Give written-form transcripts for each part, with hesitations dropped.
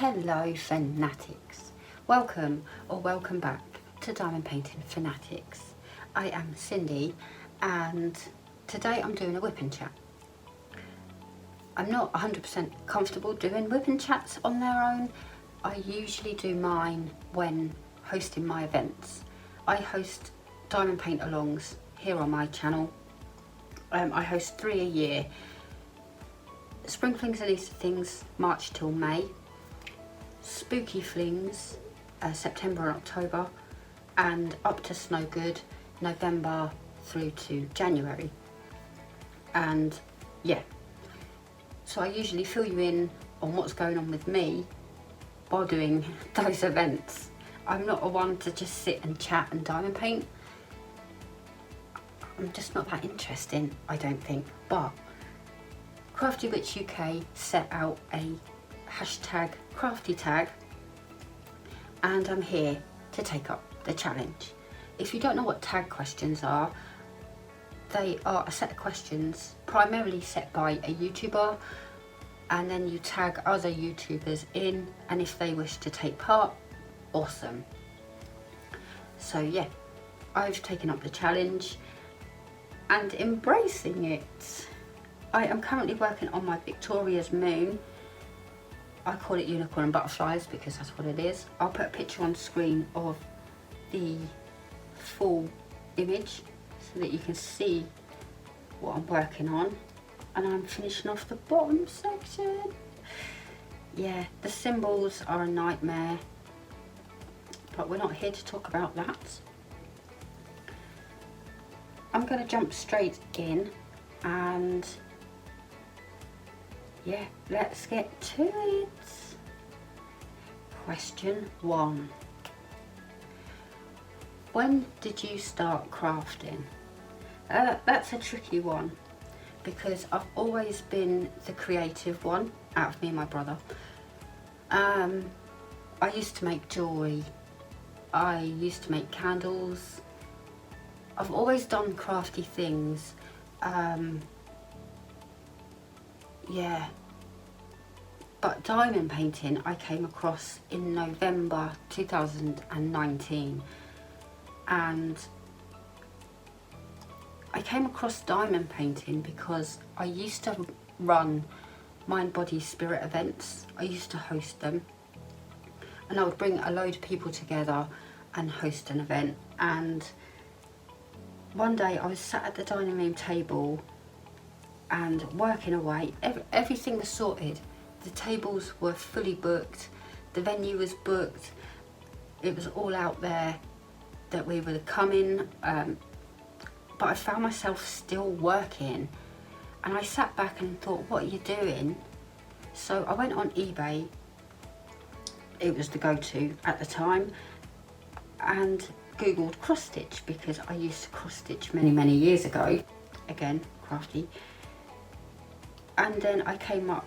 Hello Fanatics, welcome or welcome back to Diamond Painting Fanatics. I am Cindy and today I'm doing a whip and chat. I'm not 100% comfortable doing whip and chats on their own. I usually do mine when hosting my events. I host diamond paint alongs here on my channel. I host 3 a year. Spring Flings and Easter Things, March till May. Spooky Flings, September and October, and Up to Snow Good, November through to January. And yeah, so I usually fill you in on what's going on with me while doing those events. I'm not a one to just sit and chat and diamond paint. I'm just not that interesting, I don't think. But Crafty Witch UK set out a hashtag crafty tag and I'm here to take up the challenge. If you don't know what tag questions are, they are a set of questions primarily set by a YouTuber, and then you tag other YouTubers in, and if they wish to take part, awesome. So yeah, I've taken up the challenge and embracing it. I am currently working on my Victoria's Moon. I call it unicorn and butterflies because that's what it is. I'll put a picture on screen of the full image so that you can see what I'm working on. And I'm finishing off the bottom section. Yeah, the symbols are a nightmare, but we're not here to talk about that. I'm going to jump straight in and yeah, let's get to it. Question 1. When did you start crafting? That's a tricky one because I've always been the creative one out of me and my brother. I used to make jewellery. I used to make candles. I've always done crafty things. Yeah, but diamond painting I came across in November 2019, and I came across diamond painting because I used to run mind, body, spirit events. I used to host them, and I would bring a load of people together and host an event. And one day I was sat at the dining room table and working away. Everything was sorted. The tables were fully booked, the venue was booked, it was all out there that we were coming, but I found myself still working, and I sat back and thought, what are you doing? So I went on eBay, it was the go-to at the time, and googled cross stitch because I used to cross stitch many years ago. Again, crafty. And then I came up,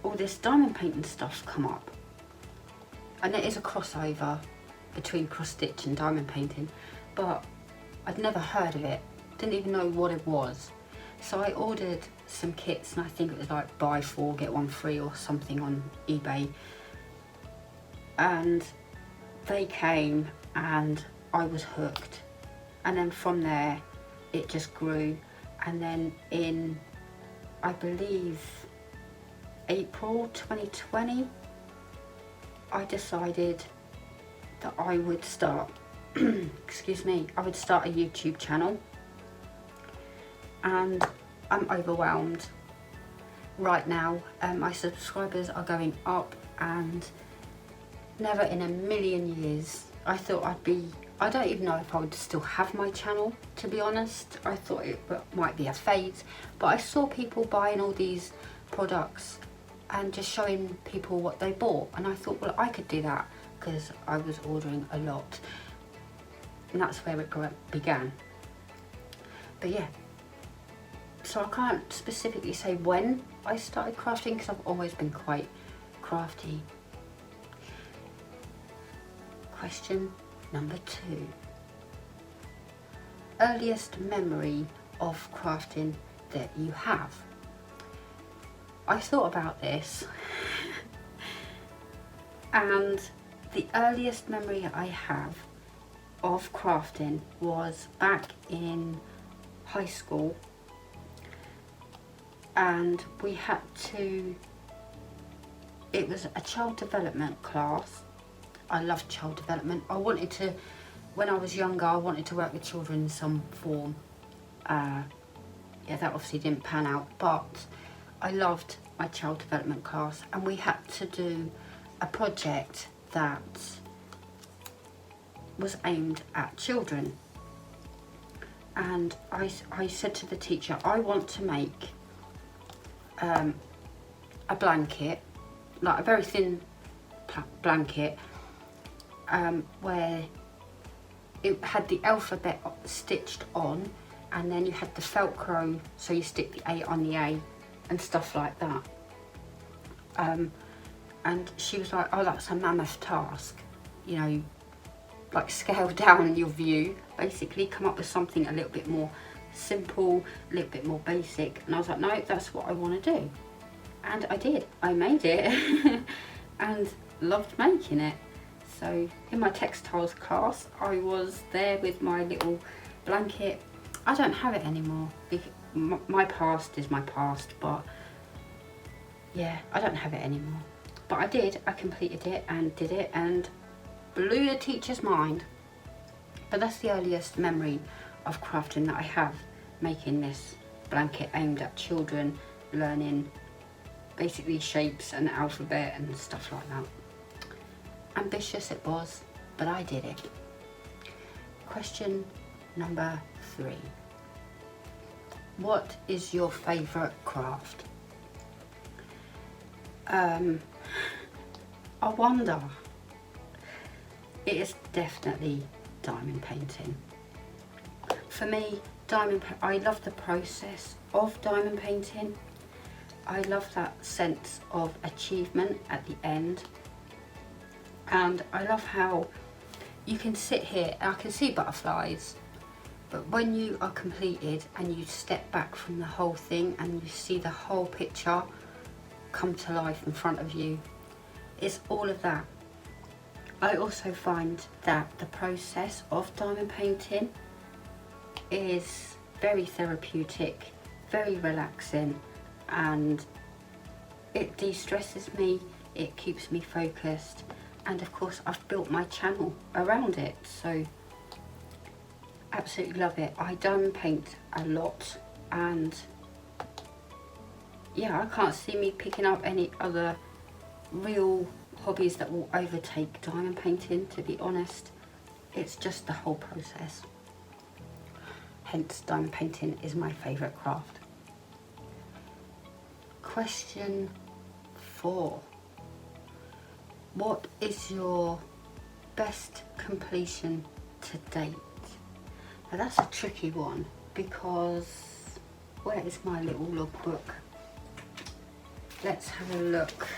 all this diamond painting stuff come up, and it is a crossover between cross stitch and diamond painting, but I'd never heard of it, didn't even know what it was. So I ordered some kits, and I think it was like buy 4 get 1 free or something on eBay, and they came and I was hooked. And then from there it just grew, and then in, I believe, April 2020, I decided that I would start, excuse me, I would start a YouTube channel, and I'm overwhelmed right now. My subscribers are going up, and never in a million years I thought I'd be, I don't even know if I would still have my channel, to be honest. I thought it might be a phase, but I saw people buying all these products and just showing people what they bought, and I thought, well, I could do that because I was ordering a lot, and that's where it began. But yeah, so I can't specifically say when I started crafting because I've always been quite crafty. Question number 2. Earliest memory of crafting that you have? I thought about this And the earliest memory I have of crafting was back in high school, and we had to, it was a child development class. I loved child development. I wanted to, when I was younger, I wanted to work with children in some form. Yeah, that obviously didn't pan out, but I loved my child development class, and we had to do a project that was aimed at children. And I said to the teacher, I want to make a blanket, like a very thin blanket, where it had the alphabet stitched on, and then you had the Velcro, so you stick the A on the A and stuff like that. And she was like, oh, that's a mammoth task, you know, like scale down your view, basically come up with something a little bit more simple, a little bit more basic. And I was like, no, that's what I want to do. And I did, I made it and loved making it. So in my textiles class, I was there with my little blanket. I don't have it anymore. My past is my past, but yeah, I don't have it anymore. But I did, I completed it and did it and blew the teacher's mind. But that's the earliest memory of crafting that I have, making this blanket aimed at children, learning basically shapes and alphabet and stuff like that. Ambitious it was, but I did it. Question number 3. What is your favourite craft? I wonder. It is definitely diamond painting. For me, I love the process of diamond painting. I love that sense of achievement at the end. And I love how you can sit here and I can see butterflies, but when you are completed and you step back from the whole thing and you see the whole picture come to life in front of you, it's all of that. I also find that the process of diamond painting is very therapeutic, very relaxing, and it de-stresses me, it keeps me focused, and of course I've built my channel around it, so absolutely love it. I diamond paint a lot, and yeah, I can't see me picking up any other real hobbies that will overtake diamond painting, to be honest. It's just the whole process. Hence, diamond painting is my favourite craft. Question 4. What is your best completion to date? Now that's a tricky one, because where is my little logbook? Let's have a look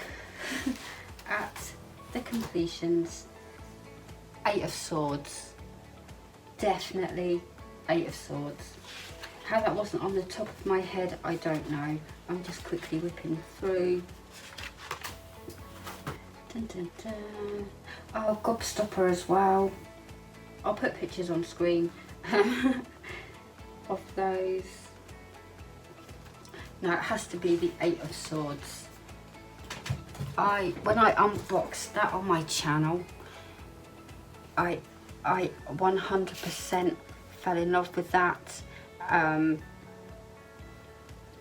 at the completions. 8 of Swords. Definitely 8 of Swords. How that wasn't on the top of my head, I don't know. I'm just quickly whipping through. Dun, dun, dun. Oh, Gobstopper as well. I'll put pictures on screen of those. No, it has to be the 8 of Swords. When I unboxed that on my channel, I 100% fell in love with that, and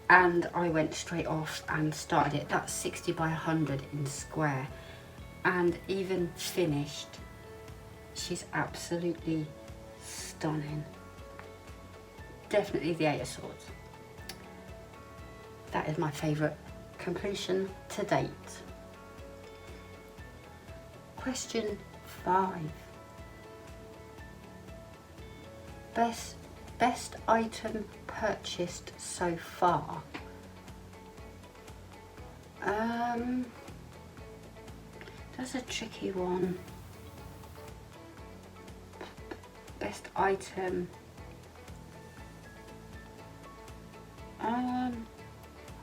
I went straight off and started it. That's 60 by 100 in square, and even finished, she's absolutely stunning. Definitely the 8 of Swords. That is my favourite completion to date. Question 5. Best item purchased so far? That's a tricky one. Best item.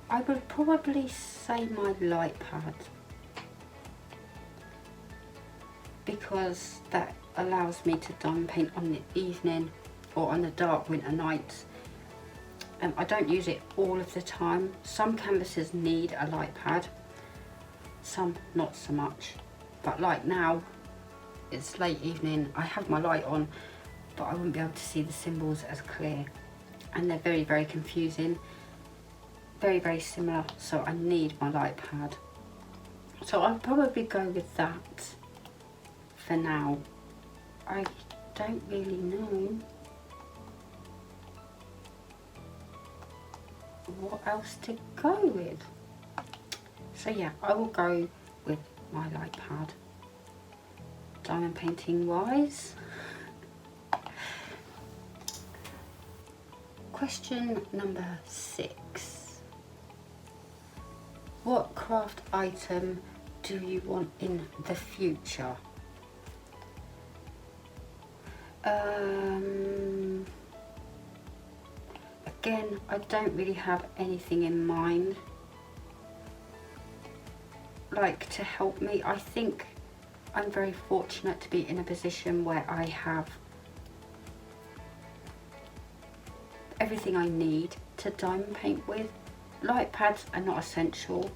I would probably say my light pad. because that allows me to diamond paint on the evening or on the dark winter nights. I don't use it all of the time. Some canvases need a light pad, some not so much. But like now, it's late evening, I have my light on, but I wouldn't be able to see the symbols as clear. And they're very, very confusing. Very, very similar, so I need my light pad. So I'll probably go with that for now. I don't really know what else to go with. So yeah, I will go with my light pad. Diamond painting wise. Question number 6. What craft item do you want in the future? Again, I don't really have anything in mind like to help me. I think I'm very fortunate to be in a position where I have everything I need to diamond paint with. Light pads are not essential,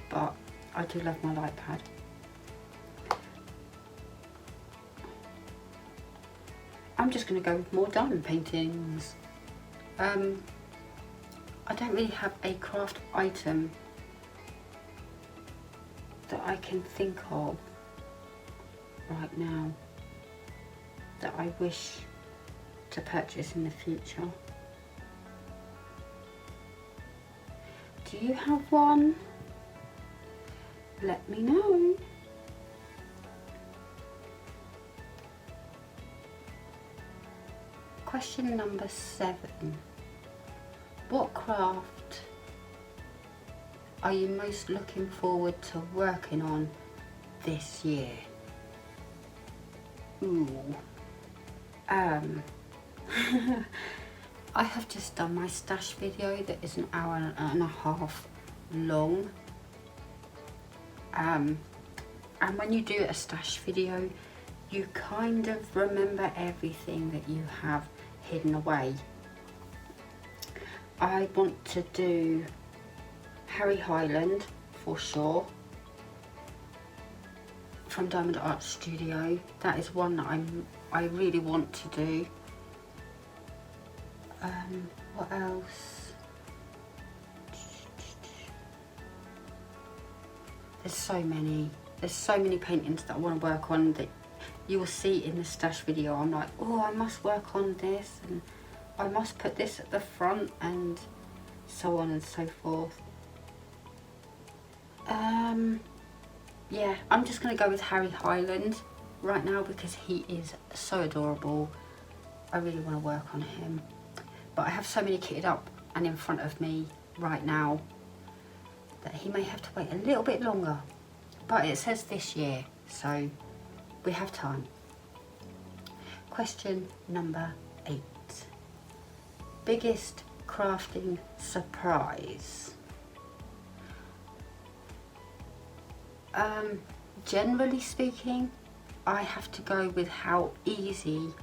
but I do love my light pad. I'm just going to go with more diamond paintings. I don't really have a craft item that I can think of right now that I wish to purchase in the future. Do you have one? Let me know. Question number 7. What craft are you most looking forward to working on this year? Ooh. I have just done my stash video that is an hour and a half long. And when you do a stash video, you kind of remember everything that you have hidden away. I want to do Harry Highland for sure, from Diamond Art Studio. That is one that I really want to do. What else? There's so many paintings that I want to work on that you will see in the stash video. I'm like, oh, I must work on this, and I must put this at the front, and so on and so forth. Yeah, I'm just going to go with Harry Highland right now because he is so adorable. I really want to work on him. But I have so many kitted up and in front of me right now that he may have to wait a little bit longer. But it says this year, so we have time. Question number 8. Biggest crafting surprise? Generally speaking, I have to go with how easy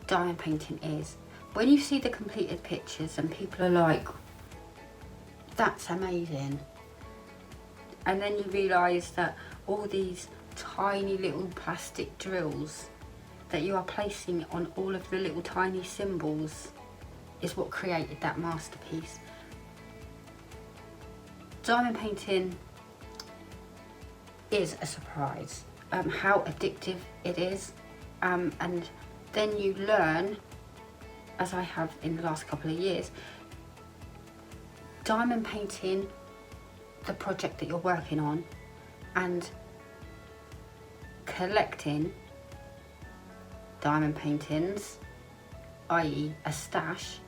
diamond painting is. When you see the completed pictures and people are like, that's amazing, and then you realise that all these tiny little plastic drills that you are placing on all of the little tiny symbols is what created that masterpiece. Diamond painting is a surprise, how addictive it is, and then you learn, as I have in the last couple of years, diamond painting the project that you're working on and collecting diamond paintings, i.e. a stash,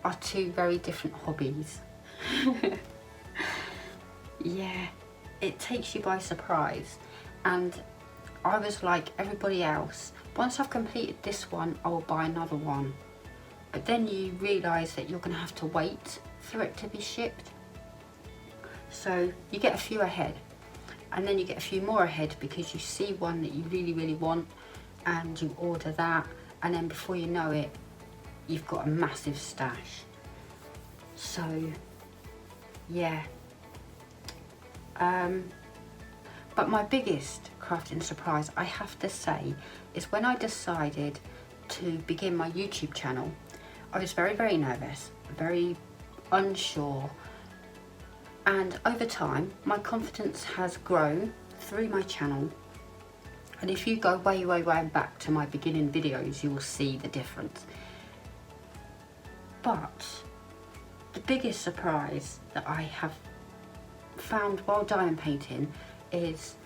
are two very different hobbies. Yeah, it takes you by surprise, and I was like everybody else, once I've completed this one I will buy another one, but then you realise that you're going to have to wait for it to be shipped, so you get a few ahead. and then you get a few more ahead because you see one that you really want and you order that, and then before you know it, you've got a massive stash. So yeah, but my biggest crafting surprise, I have to say, is when I decided to begin my YouTube channel. I was very nervous, very unsure, and over time my confidence has grown through my channel, and if you go way back to my beginning videos, you will see the difference. But the biggest surprise that I have found while diamond painting is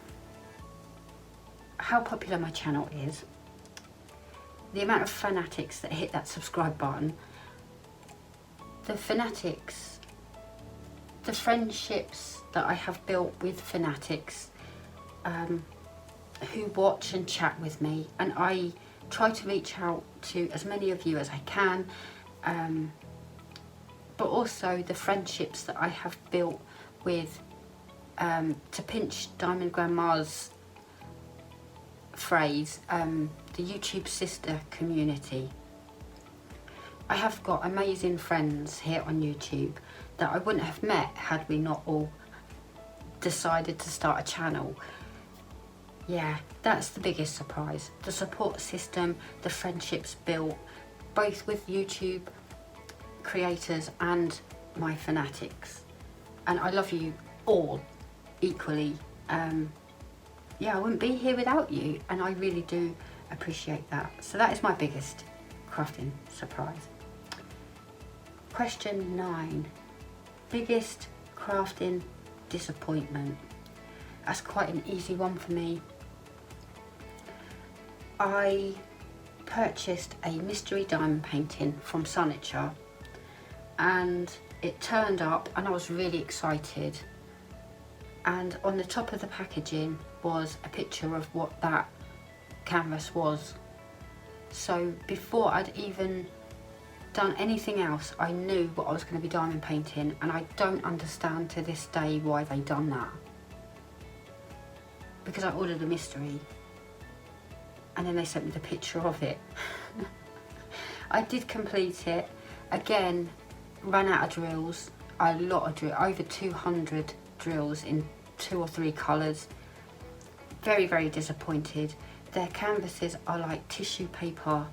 how popular my channel is, the amount of fanatics that hit that subscribe button, the fanatics, the friendships that I have built with fanatics who watch and chat with me, and I try to reach out to as many of you as I can, but also the friendships that I have built with, to pinch Diamond Grandma's phrase, the YouTube sister community. I have got amazing friends here on YouTube that I wouldn't have met had we not all decided to start a channel. Yeah, that's the biggest surprise. The support system, the friendships built, both with YouTube creators and my fanatics. And I love you all equally. Yeah, I wouldn't be here without you, and I really do appreciate that. So that is my biggest crafting surprise. Question 9. Biggest crafting disappointment. That's quite an easy one for me. I purchased a mystery diamond painting from Fanatics, and it turned up and I was really excited, and on the top of the packaging was a picture of what that canvas was. So before I'd even done anything else, I knew what I was going to be diamond painting, and I don't understand to this day why they done that, because I ordered a mystery and then they sent me the picture of it. I did complete it, again ran out of drills, a lot of drills, over 200 drills in 2 or 3 colours. Very disappointed. Their canvases are like tissue paper.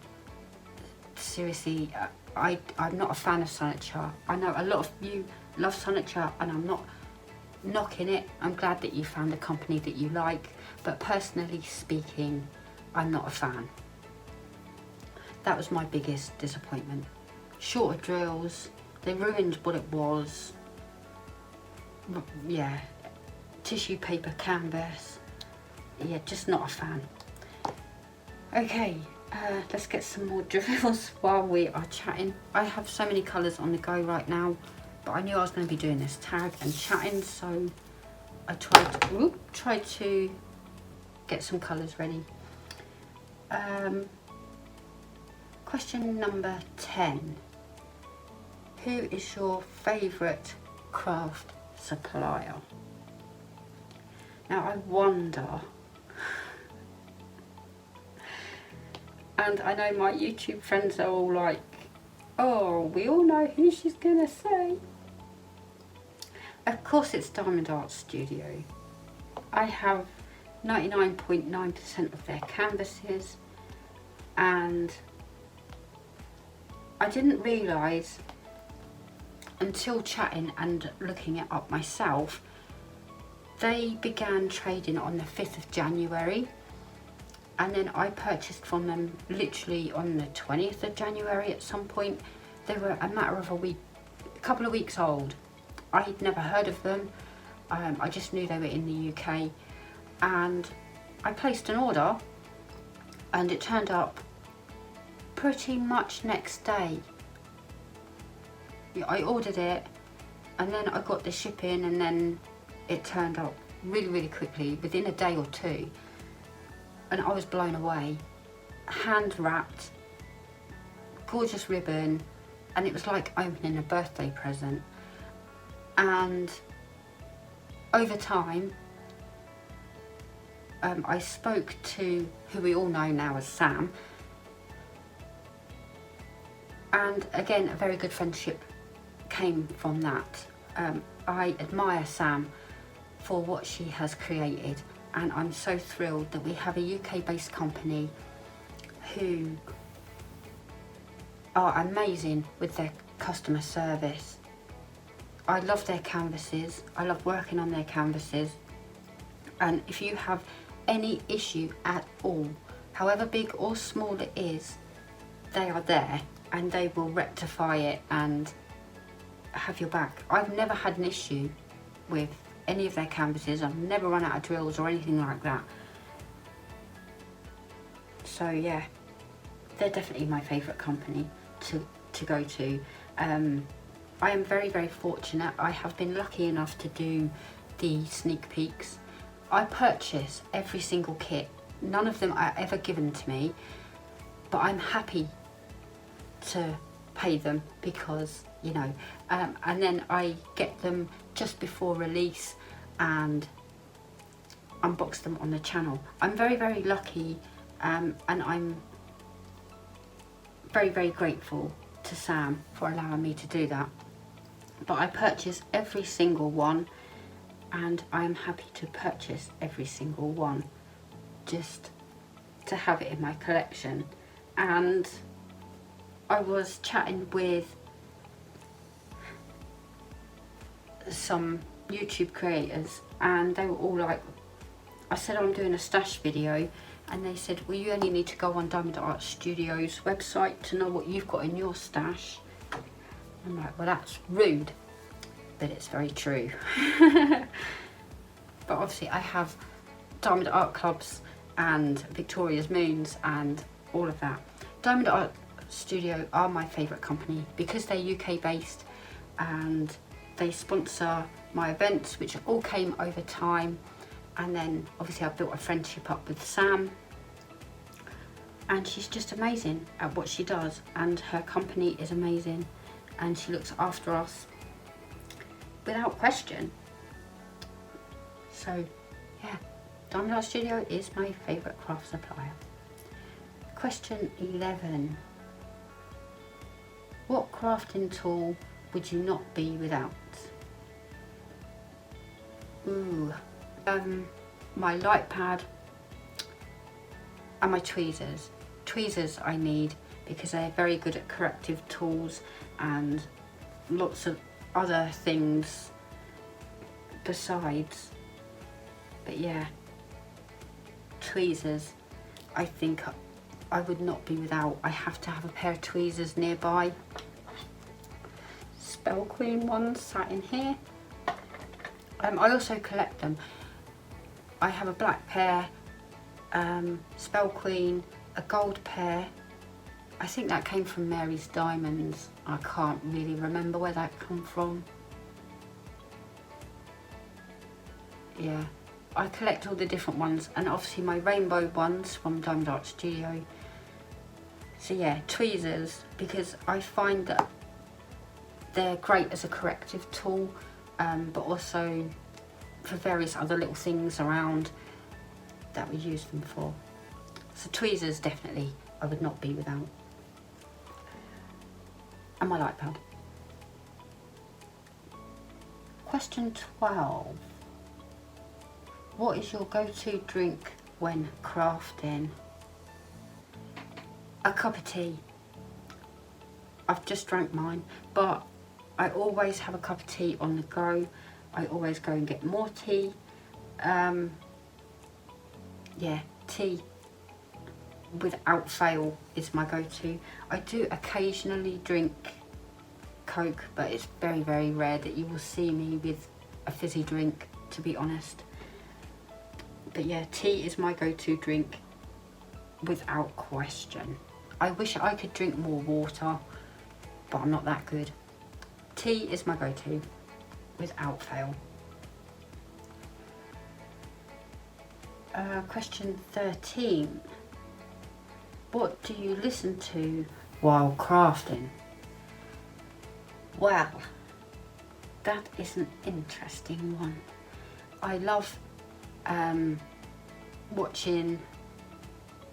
Seriously, I'm not a fan of Fanatics. I know a lot of you love Fanatics, and I'm not knocking it. I'm glad that you found a company that you like, but personally speaking, I'm not a fan. That was my biggest disappointment. Shorter drills, they ruined what it was. Yeah, tissue paper canvas. Yeah, just not a fan. Okay, let's get some more drills while we are chatting. I have so many colours on the go right now, but I knew I was going to be doing this tag and chatting, so I tried to get some colours ready. Question number 10. Who is your favourite craft supplier? Now I wonder, and I know my YouTube friends are all like, oh, we all know who she's gonna say. Of course it's Diamond Art Studio. I have 99.9% of their canvases, and I didn't realise until chatting and looking it up myself, they began trading on the 5th of January, and then I purchased from them literally on the 20th of January at some point. They were a matter of a couple of weeks old. I'd never heard of them. I just knew they were in the UK, and I placed an order and it turned up pretty much next day. Yeah, I ordered it and then I got the shipping, and then it turned up really quickly, within a day or 2, and I was blown away. Hand wrapped, gorgeous ribbon, and it was like opening a birthday present. And over time I spoke to who we all know now as Sam, and again a very good friendship came from that. I admire Sam for what she has created, and I'm so thrilled that we have a UK based company who are amazing with their customer service. I love their canvases, I love working on their canvases, and if you have any issue at all, however big or small it is, they are there and they will rectify it and have your back. I've never had an issue with any of their canvases. I've never run out of drills or anything like that. So yeah, they're definitely my favourite company to go to. I am very, very fortunate. I have been lucky enough to do the sneak peeks. I purchase every single kit. None of them are ever given to me, but I'm happy to pay them because, you know, and then I get them just before release and unbox them on the channel. I'm very, very lucky, and I'm very, very grateful to Sam for allowing me to do that. But I purchase every single one, and I'm happy to purchase every single one just to have it in my collection. And I was chatting with some YouTube creators, and they were all like, I said I'm doing a stash video, and they said, well, you only need to go on Diamond Art Studio's website to know what you've got in your stash. I'm like, well, that's rude, but it's very true. But obviously I have Diamond Art Clubs and Victoria's Moons and all of that. Diamond Art Studio are my favourite company because they're UK based, and they sponsor my events, which all came over time. And then obviously I built a friendship up with Sam, and she's just amazing at what she does, and her company is amazing, and she looks after us without question. So yeah, Diamond Art Studio is my favourite craft supplier. Question 11. What crafting tool would you not be without? Ooh, my light pad and my tweezers. Tweezers I need because they're very good at corrective tools and lots of other things besides. But yeah, tweezers I think I would not be without. I have to have a pair of tweezers nearby. Spell Queen ones sat in here. I also collect them. I have a black pair, Spell Queen, a gold pair. I think that came from Mary's Diamonds. I can't really remember where that come from. Yeah, I collect all the different ones, and obviously my rainbow ones from Diamond Art Studio. So yeah, tweezers, because I find that they're great as a corrective tool, but also for various other little things around that we use them for. So tweezers definitely I would not be without. And my light pad. Question 12. What is your go-to drink when crafting? A cup of tea. I've just drank mine, but I always have a cup of tea on the go. I always go and get more tea. Yeah, tea without fail is my go-to. I do occasionally drink Coke, but it's very, very rare that you will see me with a fizzy drink, to be honest. But yeah, tea is my go-to drink without question. I wish I could drink more water, but I'm not that good. Tea is my go-to without fail. Question 13. What do you listen to while crafting? Well, that is an interesting one. I love watching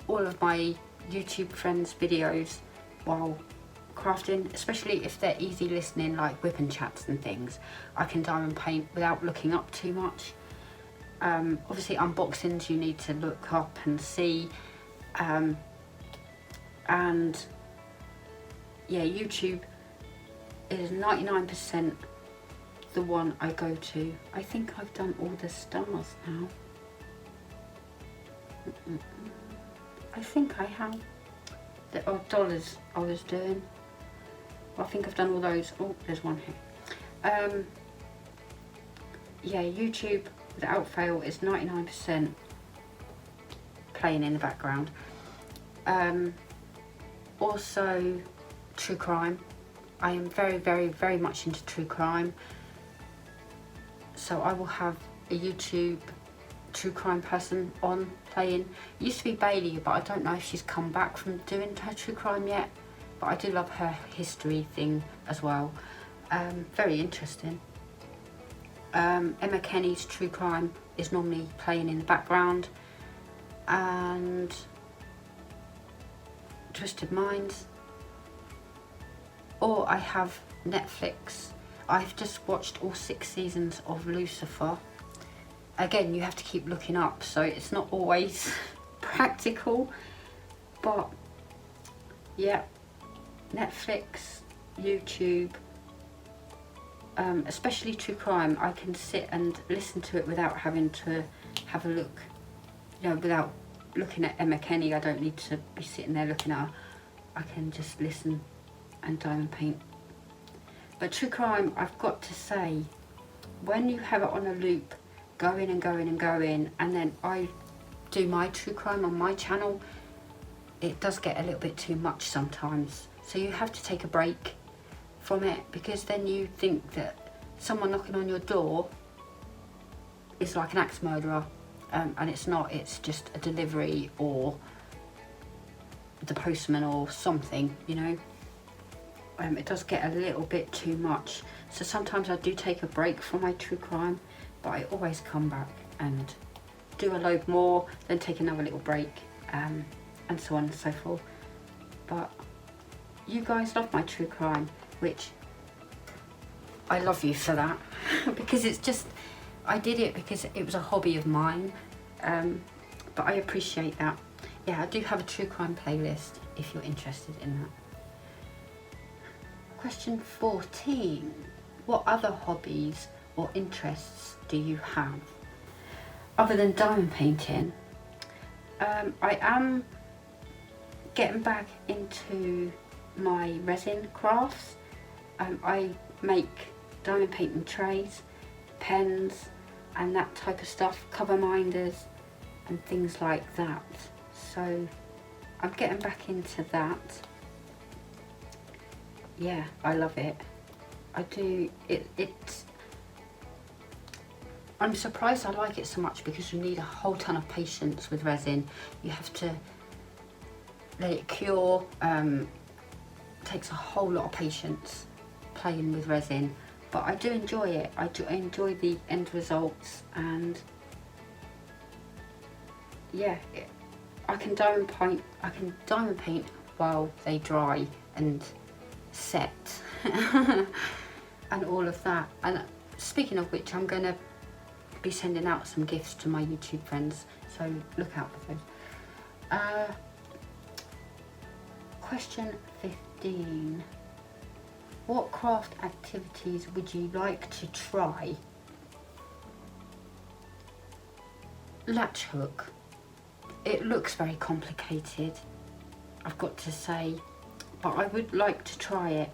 all of my YouTube friends' videos while crafting, especially if they're easy listening, like WIP and chats and things. I can diamond paint without looking up too much. Obviously unboxings you need to look up and see, and yeah, YouTube is 99% the one I go to. I think I've done all the stars now. I think I have. The dollars I was doing. I think I've done all those. Oh, there's one here. Yeah, YouTube without fail is 99% playing in the background. Also true crime. I am very much into true crime, so I will have a YouTube true crime person on playing. It used to be Bailey, but I don't know if she's come back from doing her true crime yet, but I do love her history thing as well. Very interesting. Emma Kenny's true crime is normally playing in the background, and Twisted Minds. Or I have Netflix. I've just watched all 6 seasons of Lucifer. Again, you have to keep looking up, so it's not always practical, but yeah, Netflix, YouTube, especially true crime. I can sit and listen to it without having to have a look, you know, without looking at Emma Kenny. I don't need to be sitting there looking at her. I can just listen and diamond paint. But true crime, I've got to say, when you have it on a loop, going and going and going, and then I do my true crime on my channel, it does get a little bit too much sometimes. So you have to take a break from it, because then you think that someone knocking on your door is like an axe murderer, and it's not. It's just a delivery or the postman or something, you know. It does get a little bit too much, so sometimes I do take a break from my true crime, but I always come back and do a load more, then take another little break, and so on and so forth. But you guys love my true crime, which I love you for that, because it's just, I did it because it was a hobby of mine, but I appreciate that. Yeah, I do have a true crime playlist if you're interested in that. Question 14. What other hobbies or interests do you have other than diamond painting? I am getting back into my resin crafts. I make diamond painting trays, pens and that type of stuff, cover minders and things like that. So I'm getting back into that. Yeah, I love it. I do. It's. I'm surprised I like it so much, because you need a whole ton of patience with resin. You have to let it cure. Takes a whole lot of patience playing with resin, but I do enjoy it. I enjoy the end results, and yeah, I can diamond paint. I can diamond paint while they dry and set and all of that. And speaking of which, I'm going to be sending out some gifts to my YouTube friends, so look out for those. Question 15. What craft activities would you like to try? Latch hook. It looks very complicated, I've got to say, but I would like to try it.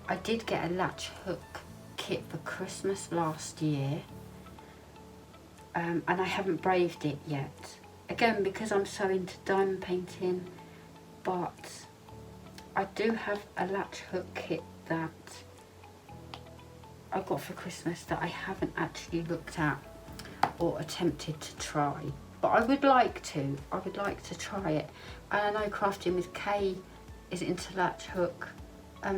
I did get a latch hook kit for Christmas last year, and I haven't braved it yet. Again, because I'm so into diamond painting, but I do have a latch hook kit that I got for Christmas that I haven't actually looked at or attempted to try. But I would like to. I would like to try it. And I know Crafting with Kay is into latch hook.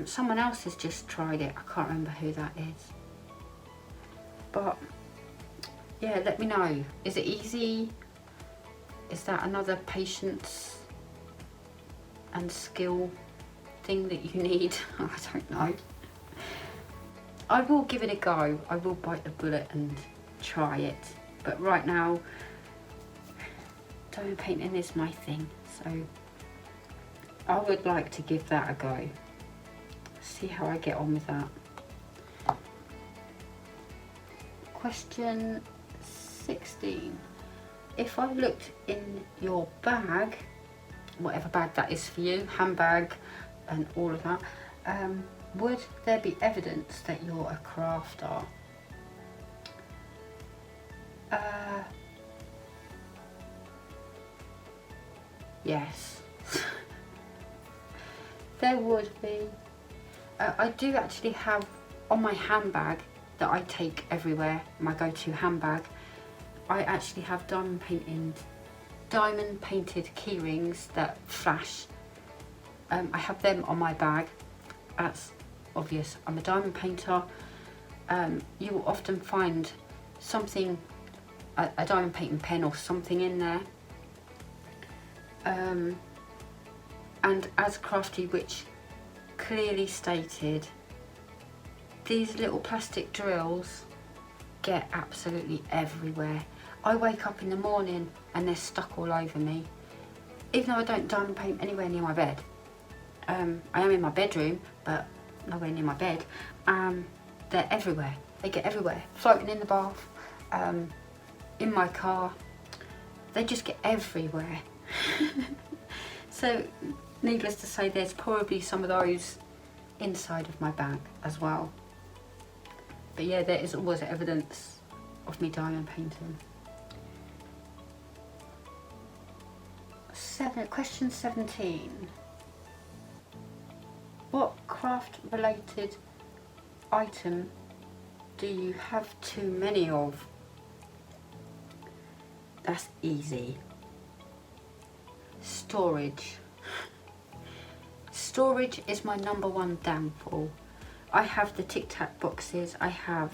Someone else has just tried it. I can't remember who that is. But yeah, let me know. Is it easy? Is that another patience and skill thing that you need? I don't know. I will give it a go. I will bite the bullet and try it. But right now, diamond painting is my thing. So I would like to give that a go. See how I get on with that. Question 16. If I looked in your bag, whatever bag that is for you, handbag and all of that, would there be evidence that you're a crafter? Yes. There would be. I do actually have on my handbag that I take everywhere, my go-to handbag, I actually have diamond painted key rings that flash. I have them on my bag. That's obvious. I'm a diamond painter. You will often find something, a diamond painting pen or something in there. And as Crafty Witch clearly stated, these little plastic drills get absolutely everywhere. I wake up in the morning and they're stuck all over me. Even though I don't diamond paint anywhere near my bed. I am in my bedroom, but nowhere near my bed. They're everywhere. They get everywhere. Floating in the bath, in my car. They just get everywhere. So, needless to say, there's probably some of those inside of my bag as well. But yeah, there is always evidence of me diamond painting. Question 17. What craft related item do you have too many of? That's easy. Storage. Storage is my #1 downfall. I have the Tic Tac boxes, I have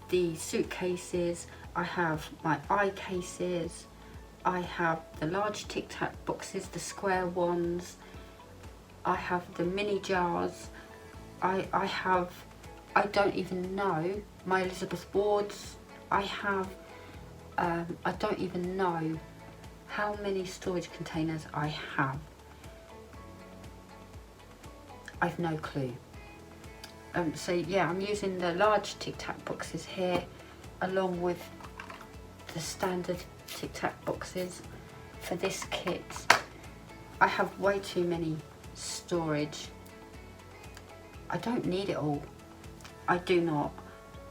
the suitcases, I have my eye cases, I have the large Tic Tac boxes, the square ones, I have the mini jars, I don't even know, my Elizabeth boards, I don't even know how many storage containers I have. I've no clue. So yeah, I'm using the large Tic Tac boxes here along with the standard Tic Tac boxes for this kit. I have way too many storage. I don't need it all. I do not,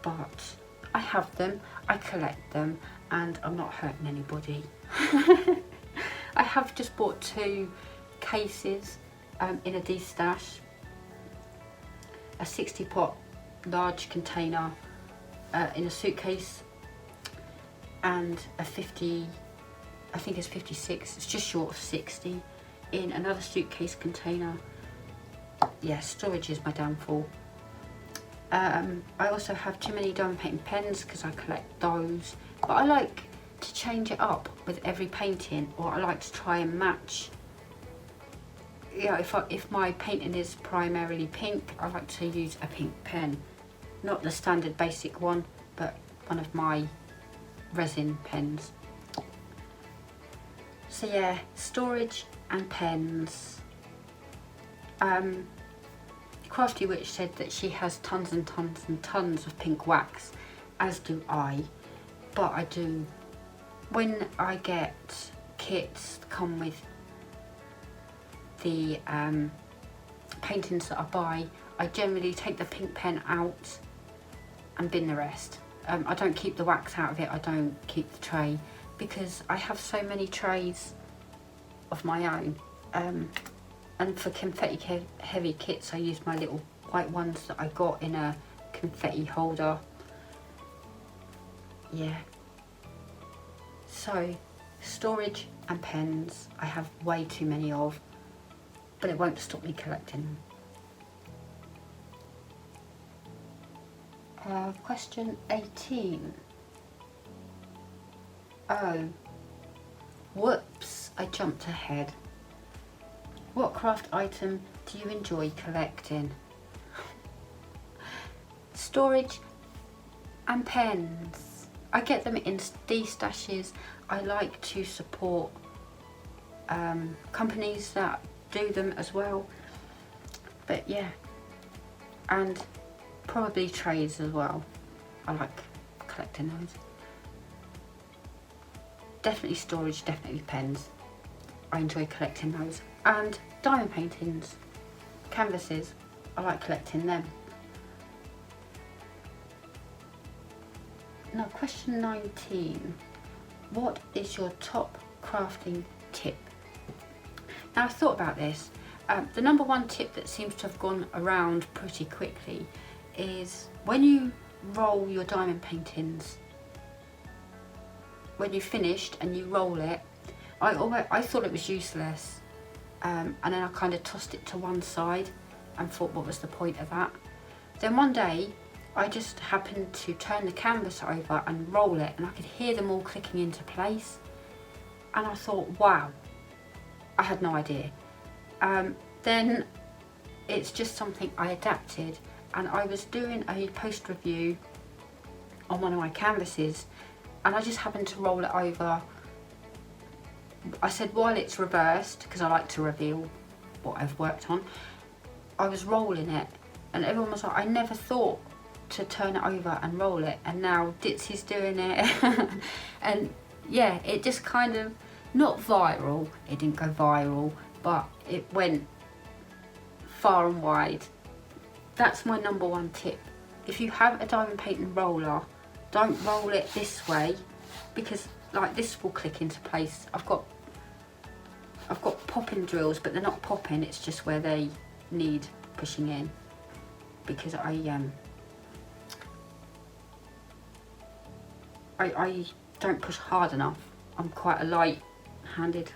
but I have them, I collect them, and I'm not hurting anybody. I have just bought 2 cases in a D-stash. A 60-pot large container in a suitcase, and a 50, I think it's 56, it's just short of 60, in another suitcase container. Yeah, storage is my downfall. I also have too many diamond painting pens because I collect those, but I like to change it up with every painting, or I like to try and match. Yeah, if my painting is primarily pink, I like to use a pink pen. Not the standard basic one, but one of my resin pens. So yeah, storage and pens. Crafty Witch said that she has tons and tons and tons of pink wax, as do I. But I do, when I get kits that come with the paintings that I buy, I generally take the pink pen out and bin the rest. I don't keep the wax out of it, I don't keep the tray, because I have so many trays of my own. And for confetti heavy kits, I use my little white ones that I got in a confetti holder. Yeah. So, storage and pens, I have way too many of, but it won't stop me collecting them. Question 18. Oh, Whoops, I jumped ahead. What craft item do you enjoy collecting? Storage and pens. I get them in D-stashes. I like to support companies that do them as well. But yeah, and probably trays as well. I like collecting those. Definitely storage, definitely pens. I enjoy collecting those. And diamond paintings, canvases, I like collecting them. Now, question 19. What is your top crafting tip? Now, I've thought about this. The number one tip that seems to have gone around pretty quickly is when you roll your diamond paintings, when you've finished and you roll it, I thought it was useless, and then I kind of tossed it to one side and thought, what was the point of that? Then one day I just happened to turn the canvas over and roll it, and I could hear them all clicking into place, and I thought, wow, I had no idea. Then it's just something I adapted, and I was doing a post review on one of my canvases, and I just happened to roll it over. I said, while it's reversed, because I like to reveal what I've worked on, I was rolling it, and everyone was like, I never thought to turn it over and roll it, and now Ditsy's doing it. And yeah, it just kind of, not viral, it didn't go viral, but it went far and wide. That's my number one tip. If you have a diamond painting roller, don't roll it this way, because like this will click into place. I've got popping drills, but they're not popping, it's just where they need pushing in, because I don't push hard enough. I'm quite a light-handed.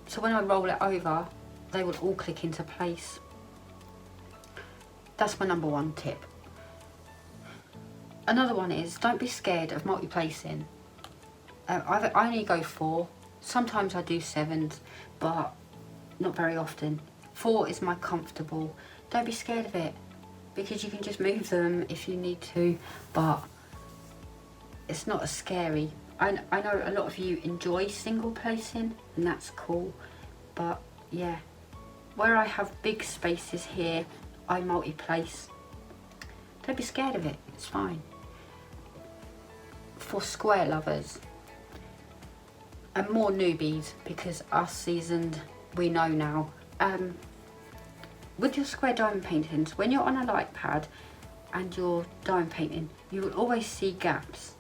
So when I roll it over, they will all click into place. That's my number one tip. Another one is, don't be scared of multi-placing. I only go 4. Sometimes I do 7s, but not very often. 4 is my comfortable. Don't be scared of it, because you can just move them if you need to, but it's not as scary. I know a lot of you enjoy single placing, and that's cool, but yeah, where I have big spaces here, I multi-place. Don't be scared of it, it's fine. For square lovers, and more newbies, because us seasoned, we know now, with your square diamond paintings, when you're on a light pad and you're diamond painting, you will always see gaps,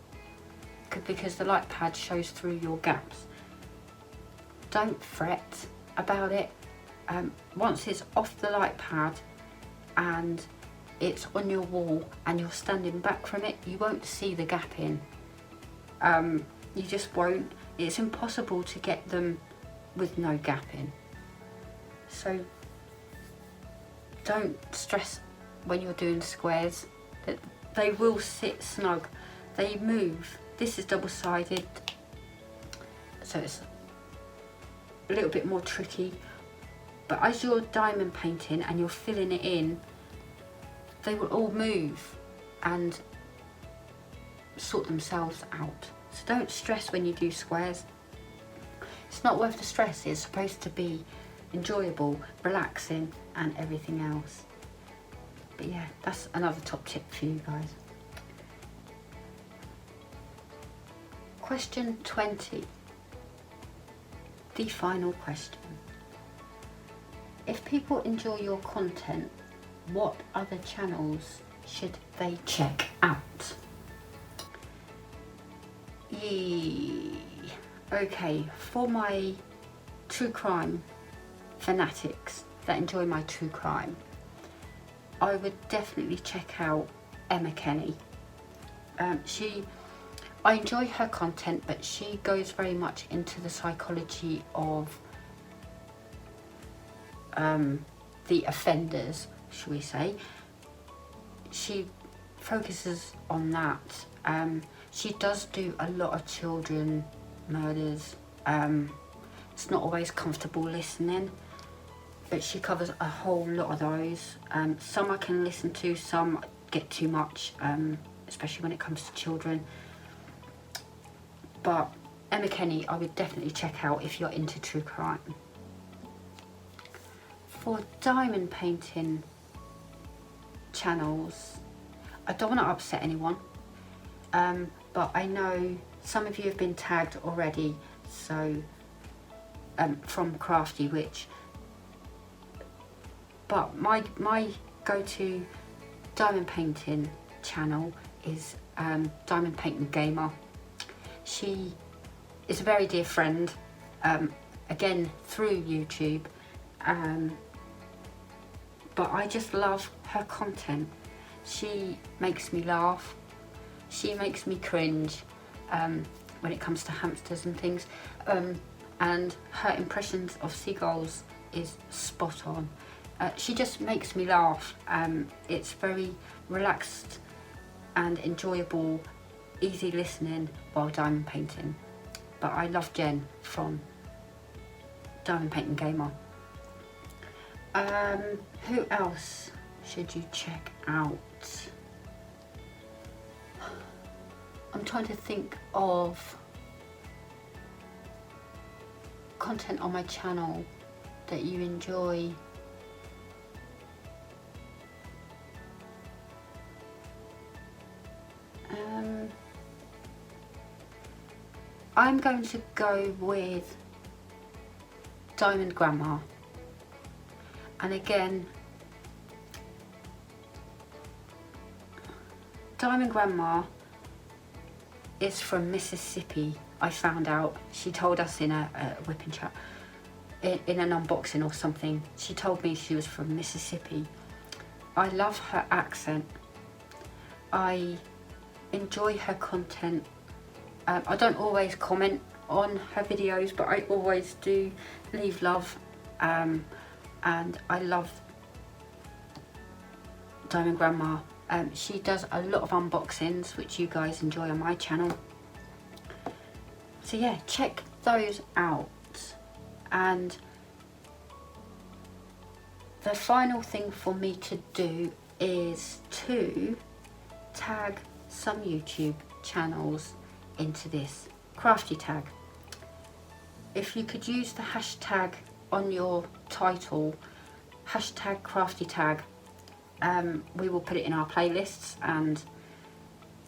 because the light pad shows through your gaps. Don't fret about it. Once it's off the light pad and it's on your wall and you're standing back from it, you won't see the gap in. You just won't. It's impossible to get them with no gap in. So don't stress when you're doing squares. They will sit snug. They move. This is double-sided, so it's a little bit more tricky. But as you're diamond painting and you're filling it in, they will all move and sort themselves out. So don't stress when you do squares. It's not worth the stress. It's supposed to be enjoyable, relaxing, and everything else. But yeah, that's another top tip for you guys. Question 20. The final question. If people enjoy your content, what other channels should they check out? Okay, for my true crime fanatics that enjoy my true crime, I would definitely check out Emma Kenny. I enjoy her content, but she goes very much into the psychology of the offenders, shall we say. She focuses on that. She does do a lot of children murders. It's not always comfortable listening, but she covers a whole lot of those. Some I can listen to, some get too much, especially when it comes to children. But Emma Kenny I would definitely check out if you're into true crime. For diamond painting channels, I don't want to upset anyone, but I know some of you have been tagged already, so from Crafty Witch. But my go-to diamond painting channel is Diamond Painting Gamer. She is a very dear friend, again through YouTube, but I just love her content. She makes me laugh, she makes me cringe when it comes to hamsters and things, and her impressions of seagulls is spot on. She just makes me laugh. It's very relaxed and enjoyable, easy listening while diamond painting. But I love Jen from Diamond Painting Gamer. Who else should you check out? I'm trying to think of content on my channel that you enjoy. I'm going to go with Diamond Grandma, and again, Diamond Grandma is from Mississippi. I found out, she told us in a whipping chat, in an unboxing or something, she told me she was from Mississippi. I love her accent, I enjoy her content. I don't always comment on her videos, but I always do leave love, and I love Diamond Grandma. She does a lot of unboxings which you guys enjoy on my channel, so yeah, check those out. And the final thing for me to do is to tag some YouTube channels into this crafty tag. If you could use the hashtag on your title, hashtag crafty tag, we will put it in our playlists. And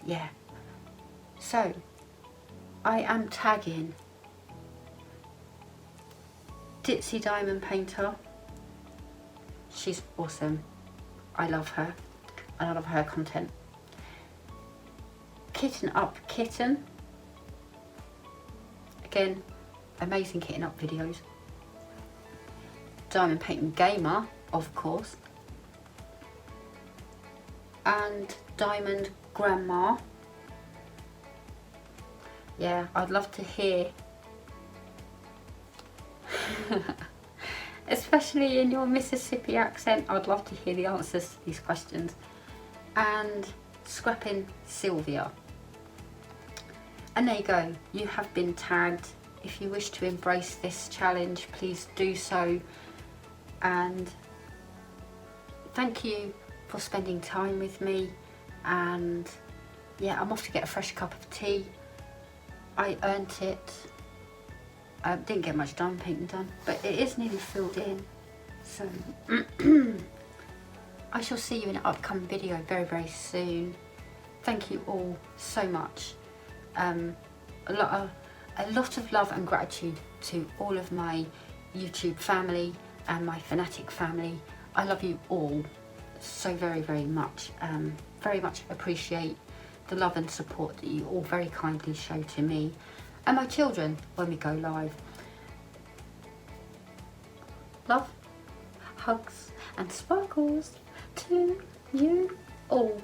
yeah, so I am tagging Ditzy Diamond Painter. She's awesome, I love her, and I love her content. Kitten Up Kitten, again, amazing kitten up videos. Diamond Painting Gamer, of course, and Diamond Grandma. Yeah, I'd love to hear, especially in your Mississippi accent, I'd love to hear the answers to these questions. And Scrapping Sylvia. And there you go, you have been tagged. If you wish to embrace this challenge, please do so. And thank you for spending time with me. And yeah, I'm off to get a fresh cup of tea. I earned it. I didn't get much diamond painting done, but it is nearly filled in. So I shall see you in an upcoming video very, very soon. Thank you all so much. A lot of love and gratitude to all of my YouTube family and my Fanatic family. I love you all so very, very much. Very much appreciate the love and support that you all very kindly show to me and my children when we go live. Love, hugs and sparkles to you all.